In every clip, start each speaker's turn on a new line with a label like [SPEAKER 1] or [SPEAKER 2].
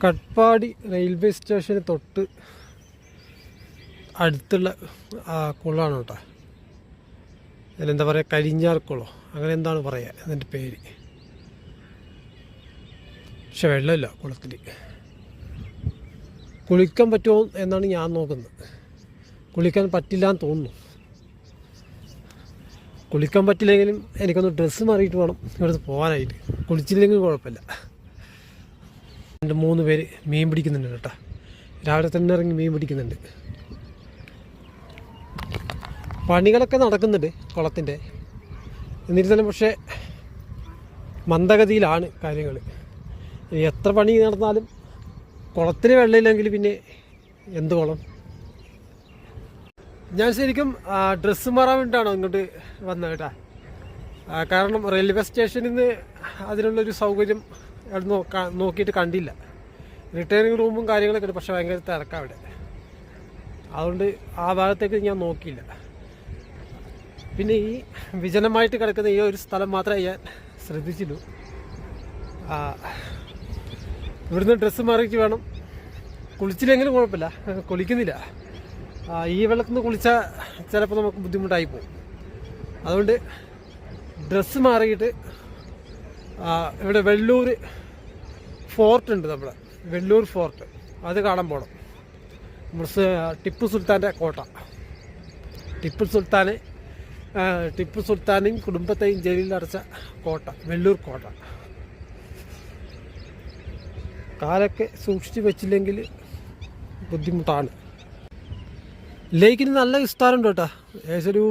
[SPEAKER 1] Katpadi railway സ്റ്റേഷന് തൊട്ട് അടുത്തുള്ള കുളമാണ് കേട്ടോ. അതിലെന്താ പറയുക, കരിഞ്ഞാർ കുളം അങ്ങനെ എന്താണ് പറയുക അതിൻ്റെ പേര്. പക്ഷെ വെള്ളമില്ല കുളത്തിൽ. കുളിക്കാൻ പറ്റുമോ എന്നാണ് ഞാൻ നോക്കുന്നത്. കുളിക്കാൻ പറ്റില്ല എന്ന് തോന്നുന്നു. കുളിക്കാൻ പറ്റില്ലെങ്കിലും എനിക്കൊന്ന് ഡ്രസ്സ് മാറിയിട്ട് വേണം ഇവിടുന്ന് പോകാനായിട്ട്. കുളിച്ചില്ലെങ്കിലും കുഴപ്പമില്ല. 3 പേര് മീൻ പിടിക്കുന്നുണ്ട് കേട്ടോ. രാവിലെ തന്നെ ഇറങ്ങി മീൻ പിടിക്കുന്നുണ്ട്. പണികളൊക്കെ നടക്കുന്നുണ്ട് കുളത്തിൻ്റെ. എന്നിരുന്നാലും പക്ഷേ മന്ദഗതിയിലാണ് കാര്യങ്ങൾ. എത്ര പണി നടന്നാലും കുളത്തിന് വെള്ളമില്ലെങ്കിൽ പിന്നെ എന്ത് കുളം. ഞാൻ ശരിക്കും ഡ്രസ്സ് മാറാൻ വേണ്ടിയിട്ടാണോ ഇങ്ങോട്ട് വന്നത് കേട്ടോ. കാരണം റെയിൽവേ സ്റ്റേഷനിൽ നിന്ന് അതിനുള്ളൊരു സൗകര്യം നോക്കിയിട്ട് കണ്ടില്ല. റിട്ടേണിങ് റൂമും കാര്യങ്ങളൊക്കെ ഉണ്ട്, പക്ഷെ ഭയങ്കര തിരക്കാണ് അവിടെ. അതുകൊണ്ട് ആ ഭാഗത്തേക്ക് ഞാൻ നോക്കിയില്ല. പിന്നെ ഈ വിജനമായിട്ട് കിടക്കുന്ന ഈ ഒരു സ്ഥലം മാത്രമേ ഞാൻ ശ്രദ്ധിച്ചുള്ളൂ. ഇവിടുന്ന് ഡ്രസ്സ് മാറിയിട്ട് വേണം. കുളിച്ചില്ലെങ്കിലും കുഴപ്പമില്ല, കുളിക്കുന്നില്ല. ഈ വെള്ളത്തിൽ നിന്ന് കുളിച്ചാൽ ചിലപ്പോൾ നമുക്ക് ബുദ്ധിമുട്ടായി പോകും. അതുകൊണ്ട് ഡ്രസ്സ് മാറിയിട്ട് ഇവിടെ വെള്ളൂർ ഫോർട്ട് ഉണ്ട്, നമ്മുടെ വെള്ളൂർ ഫോർട്ട്. അത് കാണാൻ പോകണം. നമ്മുടെ ടിപ്പു സുൽത്താൻ്റെ കോട്ട. ടിപ്പു സുൽത്താനെയും കുടുംബത്തെയും ജയിലിൽ അടച്ച കോട്ട, വെള്ളൂർ കോട്ട. കാലൊക്കെ സൂക്ഷിച്ച് വെച്ചില്ലെങ്കിൽ ബുദ്ധിമുട്ടാണ്. ലേക്കിന് നല്ല വിസ്താരമുണ്ട് കേട്ടോ. ഏകദേശം ഒരു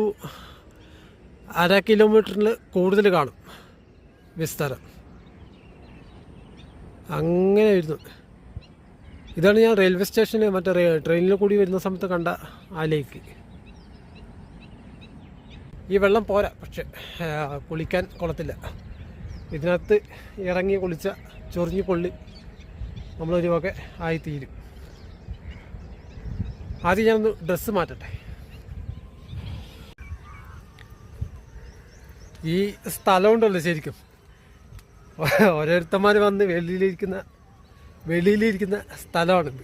[SPEAKER 1] 1/2 കിലോമീറ്ററിൽ കൂടുതൽ കാണും വിസ്താരം. അങ്ങനെ വരുന്നു. ഇതാണ് ഞാൻ റെയിൽവേ സ്റ്റേഷനിൽ മറ്റേ ട്രെയിനിൽ കൂടി വരുന്ന സമയത്ത് കണ്ട ആ ലേക്ക്. ഈ വെള്ളം പോരാ, പക്ഷെ കുളിക്കാൻ കൊള്ളത്തില്ല. ഇതിനകത്ത് ഇറങ്ങി കുളിച്ച ചൊറിഞ്ഞ് പൊള്ളി നമ്മളൊരു വക ആയിത്തീരും. ആദ്യം ഞാനൊന്ന് ഡ്രസ്സ് മാറ്റട്ടെ. ഈ സ്ഥലം ഉണ്ടല്ലോ ശരിക്കും ഓരോരുത്തന്മാർ വന്ന് വെളിയിലിരിക്കുന്ന സ്ഥലമാണിത്.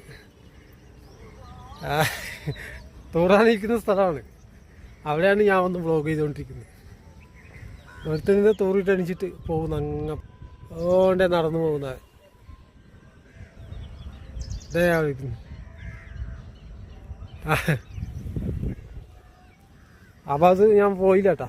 [SPEAKER 1] തൂറാനിരിക്കുന്ന സ്ഥലമാണ്. അവിടെയാണ് ഞാൻ വന്ന് വ്ളോഗ് ചെയ്തുകൊണ്ടിരിക്കുന്നത്. ഒരുത്തന്നെ തൂറിട്ട് അണിച്ചിട്ട് പോകുന്ന അങ്ങ് ഓണ്ടേ നടന്നു പോകുന്നത്. ഇതേ വിളിക്കുന്നു. അപ്പം അത് ഞാൻ പോയില്ല കേട്ടാ.